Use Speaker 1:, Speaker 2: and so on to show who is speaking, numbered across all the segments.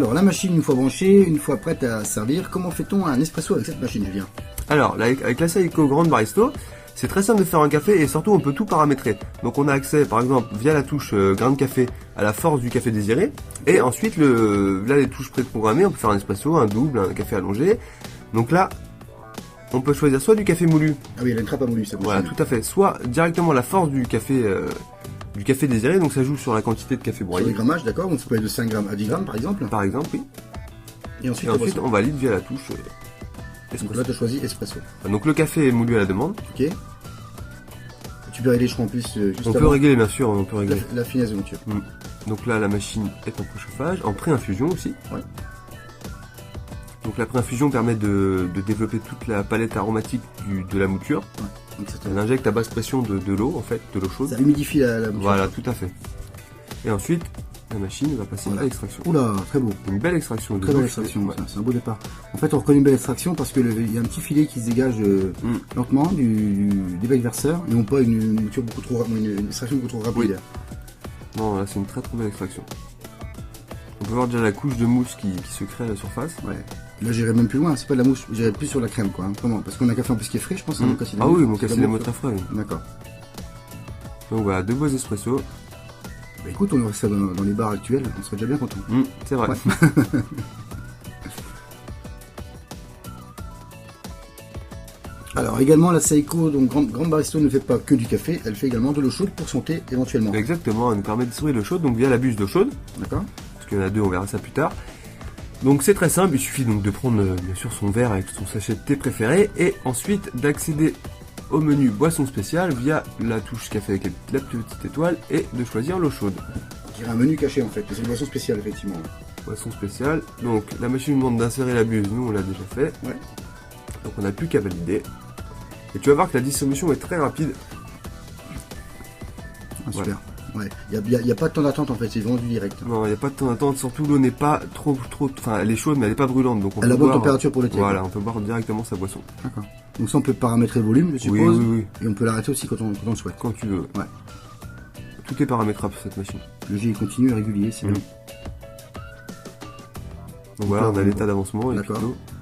Speaker 1: Alors, la machine, une fois branchée, une fois prête à servir, comment fait-on un espresso avec cette machine, Julien?
Speaker 2: Alors, avec la Seiko Grande Baristo, c'est très simple de faire un café et surtout on peut tout paramétrer. Donc on a accès par exemple via la touche grain de café à la force du café désiré. Et ensuite, là les touches préprogrammées, on peut faire un espresso, un double, un café allongé. Donc là, on peut choisir soit du café moulu.
Speaker 1: Ah oui, il a une trappe à moulu, ça.
Speaker 2: Voilà, tout à fait. Soit directement la force du café désiré, donc ça joue sur la quantité de café
Speaker 1: Sur
Speaker 2: broyé.
Speaker 1: les grammages, d'accord, donc ça peut être de 5 grammes à 10 grammes par exemple.
Speaker 2: Par exemple, oui.
Speaker 1: Et ensuite,
Speaker 2: on valide via la touche
Speaker 1: donc
Speaker 2: espresso.
Speaker 1: là, tu as choisi espresso.
Speaker 2: Donc le café est moulu à la demande.
Speaker 1: Ok. Tu peux régler, je crois, en plus, juste
Speaker 2: On peut
Speaker 1: avant,
Speaker 2: régler, bien sûr, on peut régler.
Speaker 1: la finesse de mouture.
Speaker 2: Donc là, la machine est en préchauffage, en pré-infusion aussi.
Speaker 1: Ouais.
Speaker 2: Donc la pré-infusion permet de développer toute la palette aromatique de la mouture.
Speaker 1: Ouais. Donc
Speaker 2: Elle injecte à basse pression de l'eau, en fait, de l'eau chaude.
Speaker 1: ça humidifie la mouture.
Speaker 2: Voilà, tout à fait. Et ensuite, la machine va passer à l'extraction.
Speaker 1: Oula, très beau.
Speaker 2: Une belle extraction de
Speaker 1: Très
Speaker 2: l'eau.
Speaker 1: belle extraction,
Speaker 2: Ouais.
Speaker 1: c'est un beau départ. En fait, on reconnaît une belle extraction parce que il y a un petit filet qui se dégage lentement des becs verseurs et non pas une mouture beaucoup trop une extraction beaucoup trop rapide.
Speaker 2: Non, là, c'est une très belle extraction. On peut voir déjà la couche de mousse qui se crée à la surface.
Speaker 1: Ouais. Là, j'irai même plus loin, c'est pas de la mousse, j'irai plus sur la crème, quoi. Hein. Comment? Parce qu'on a un café en plus qui est frais, je pense.
Speaker 2: Ah oui, mon café est très frais.
Speaker 1: D'accord.
Speaker 2: Donc voilà, 2 beaux espressos.
Speaker 1: Bah écoute, on aurait ça dans les bars actuels, on serait déjà bien content.
Speaker 2: C'est vrai.
Speaker 1: Ouais. Alors également la Seiko, donc Grande Baristo ne fait pas que du café, elle fait également de l'eau chaude pour son thé éventuellement.
Speaker 2: Exactement, elle nous permet de distribuer l'eau chaude, donc via la buse d'eau chaude.
Speaker 1: D'accord.
Speaker 2: Parce qu'il y en a deux, on verra ça plus tard. Donc c'est très simple, il suffit donc de prendre bien sûr son verre avec son sachet de thé préféré et ensuite d'accéder au menu boisson spéciale via la touche café avec la petite étoile et de choisir l'eau chaude.
Speaker 1: On dirait un menu caché en fait, c'est une boisson spéciale effectivement.
Speaker 2: Boisson spéciale, donc la machine nous demande d'insérer la buse, nous on l'a déjà fait.
Speaker 1: Ouais.
Speaker 2: Donc on n'a plus qu'à valider. Et tu vas voir que la distribution est très rapide.
Speaker 1: Ah, super. Ouais. Il n'y a pas de temps d'attente en fait, c'est vraiment du direct.
Speaker 2: Non, il n'y a pas de temps d'attente, surtout l'eau n'est pas trop... Enfin, elle est chaude mais elle n'est pas brûlante. Donc on
Speaker 1: Elle a
Speaker 2: peut
Speaker 1: bonne
Speaker 2: boire,
Speaker 1: température pour le thé.
Speaker 2: Voilà, on peut boire directement sa boisson.
Speaker 1: D'accord. Donc ça on peut paramétrer le volume, je suppose.
Speaker 2: Oui.
Speaker 1: Et on peut l'arrêter aussi quand on le souhaite.
Speaker 2: Quand tu veux.
Speaker 1: Ouais.
Speaker 2: Tout est paramétrable sur cette machine.
Speaker 1: Le jet est continu et régulier, c'est bien.
Speaker 2: Donc voilà, on a l'état d'avancement.
Speaker 1: D'accord.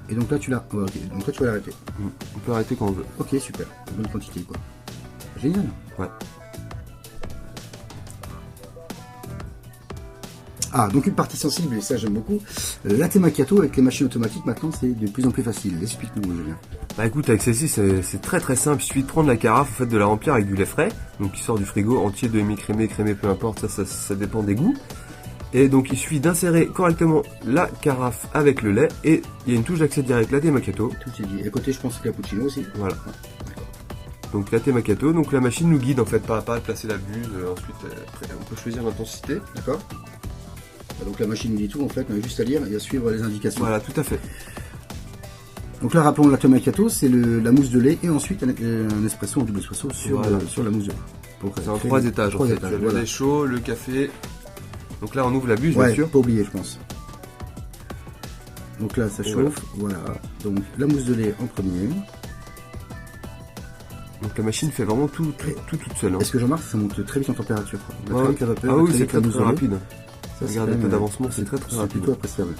Speaker 1: Et donc là tu l'as. Ouais, ok. Donc là tu vas l'arrêter.
Speaker 2: On peut arrêter quand on veut.
Speaker 1: Ok, super. Bonne quantité quoi. Génial.
Speaker 2: Ouais.
Speaker 1: Ah, donc une partie sensible, et ça j'aime beaucoup. Latte macchiato avec les machines automatiques maintenant c'est de plus en plus facile. Explique-nous, Julien.
Speaker 2: Bah écoute, avec celle-ci c'est très simple. Il suffit de prendre la carafe, en fait, de la remplir avec du lait frais, donc qui sort du frigo, entier, demi-crémé, crémé, peu importe, ça dépend des goûts. Et donc il suffit d'insérer correctement la carafe avec le lait et il y a une touche d'accès direct latte macchiato.
Speaker 1: Tout est dit. Et à côté je pense cappuccino aussi.
Speaker 2: Voilà. Donc latte macchiato, donc la machine nous guide en fait pas à pas à placer la buse, ensuite après, on peut choisir l'intensité.
Speaker 1: D'accord. Donc la machine nous dit tout en fait, on a juste à lire et à suivre les indications.
Speaker 2: Voilà, tout à fait.
Speaker 1: Donc là rappelons le latte macchiato, c'est la mousse de lait et ensuite un espresso, un double espresso sur la mousse de lait.
Speaker 2: C'est en 3 étages.
Speaker 1: Trois étages,
Speaker 2: Le lait chaud, le café. Donc là on ouvre la buse, bien sûr.
Speaker 1: Pas oublier je pense. Donc là ça chauffe, voilà. Donc la mousse de lait en premier.
Speaker 2: Donc la machine fait vraiment tout toute seule. Hein.
Speaker 1: Est-ce que Jean-Marc ça monte très vite en température quoi. On a très vite la vapeur,
Speaker 2: ah oui, c'est
Speaker 1: très
Speaker 2: très rapide.
Speaker 1: Ça,
Speaker 2: regarde l'état d'avancement, c'est très
Speaker 1: C'est
Speaker 2: rapide.
Speaker 1: plutôt appréciable.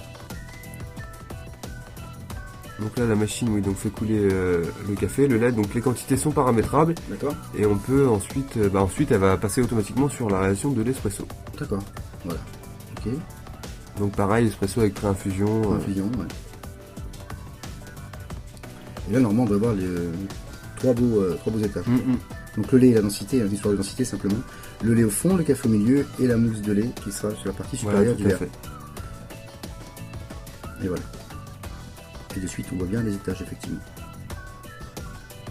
Speaker 2: Donc là la machine donc fait couler le café, le lait, donc les quantités sont paramétrables.
Speaker 1: D'accord.
Speaker 2: Et on peut ensuite, ensuite elle va passer automatiquement sur la réaction de l'espresso.
Speaker 1: D'accord. Voilà. Ok.
Speaker 2: Donc pareil, espresso avec pré-infusion.
Speaker 1: Infusion, ouais. Et là normalement on doit avoir les trois beaux étages. Donc le lait et la densité, l'histoire de densité simplement. Le lait au fond, le café au milieu et la mousse de lait qui sera sur la partie supérieure du verre. Et voilà. Et de suite on voit bien les étages effectivement.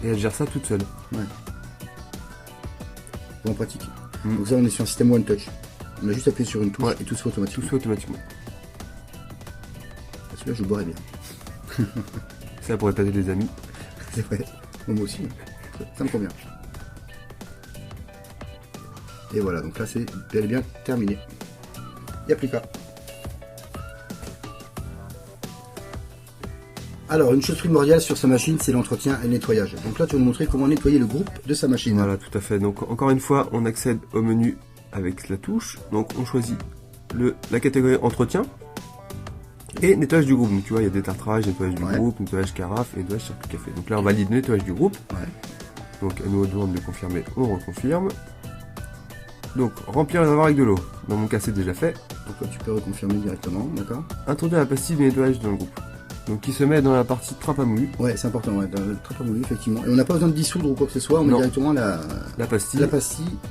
Speaker 2: Et elle gère ça toute seule.
Speaker 1: Ouais. Bon pratique. Donc ça on est sur un système one touch. On a juste appuyé sur une touche et tout se fait automatiquement.
Speaker 2: Tout se fait automatiquement.
Speaker 1: Celui-là je le boirais bien.
Speaker 2: Ça pourrait pas aider les amis.
Speaker 1: C'est vrai. Moi aussi. Ça me convient. Et voilà, donc là c'est bel et bien terminé. Il n'y a plus qu'à. Alors, une chose primordiale sur sa machine, c'est l'entretien et le nettoyage. Donc là, tu vas nous montrer comment nettoyer le groupe de sa machine.
Speaker 2: Voilà, tout à fait. Donc encore une fois, on accède au menu avec la touche. Donc on choisit la catégorie entretien. Et nettoyage du groupe. Donc tu vois, il y a détartrage, nettoyage du groupe, nettoyage carafe et nettoyage circuit café. Donc là, on valide le nettoyage du groupe. Donc elle nous demande de confirmer, on reconfirme. Donc remplir les réservoir avec de l'eau. Dans mon cas, c'est déjà fait.
Speaker 1: Donc là, tu peux reconfirmer directement, d'accord.
Speaker 2: Introduire la pastille de nettoyage dans le groupe. Donc qui se met dans la partie trappe à mouille.
Speaker 1: Ouais, c'est important, dans le trappe à mouille, effectivement. Et on n'a pas besoin de dissoudre ou quoi que ce soit, on met directement la pastille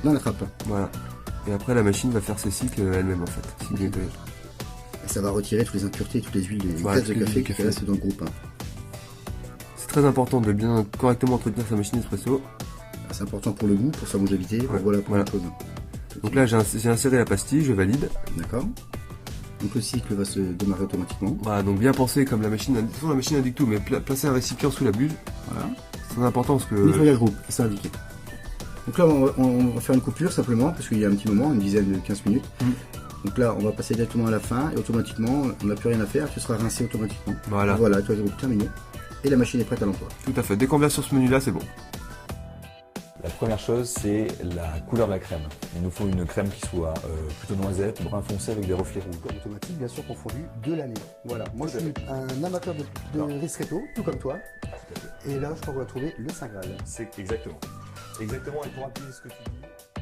Speaker 1: dans la trappe.
Speaker 2: Voilà. Et après, la machine va faire ses cycles elle-même en fait. Cycle de nettoyage.
Speaker 1: Et ça va retirer toutes les impuretés, toutes les huiles, les graisses de café qui restent dans le groupe.
Speaker 2: C'est très important de bien correctement entretenir sa machine espresso.
Speaker 1: C'est important pour le goût, pour sa longévité, voilà.
Speaker 2: Donc là, j'ai inséré la pastille, je valide.
Speaker 1: D'accord. Donc le cycle va se démarrer automatiquement.
Speaker 2: Voilà, donc bien penser comme la machine indique tout, mais placer un récipient sous la buse.
Speaker 1: Voilà.
Speaker 2: C'est très important parce que...
Speaker 1: Nettoyage groupe, c'est indiqué. Donc là, on va faire une coupure simplement, parce qu'il y a un petit moment, une dizaine de 15 minutes. Donc là, on va passer directement à la fin, et automatiquement, on n'a plus rien à faire, tu seras rincé automatiquement.
Speaker 2: Voilà.
Speaker 1: Voilà, nettoyage groupe terminé. Et la machine est prête à l'emploi.
Speaker 2: Tout à fait. Dès qu'on vient sur ce menu-là, c'est bon.
Speaker 3: La première chose, c'est la couleur de la crème. Il nous faut une crème qui soit plutôt noisette, brun foncé avec des reflets rouges.
Speaker 1: Automatique, bien sûr, confondu de l'année. Voilà, moi je suis un amateur de ristretto, tout comme toi. Et là, je crois qu'on va trouver le Saint Graal.
Speaker 3: C'est exactement. Exactement, et pour appuyer ce que tu dis...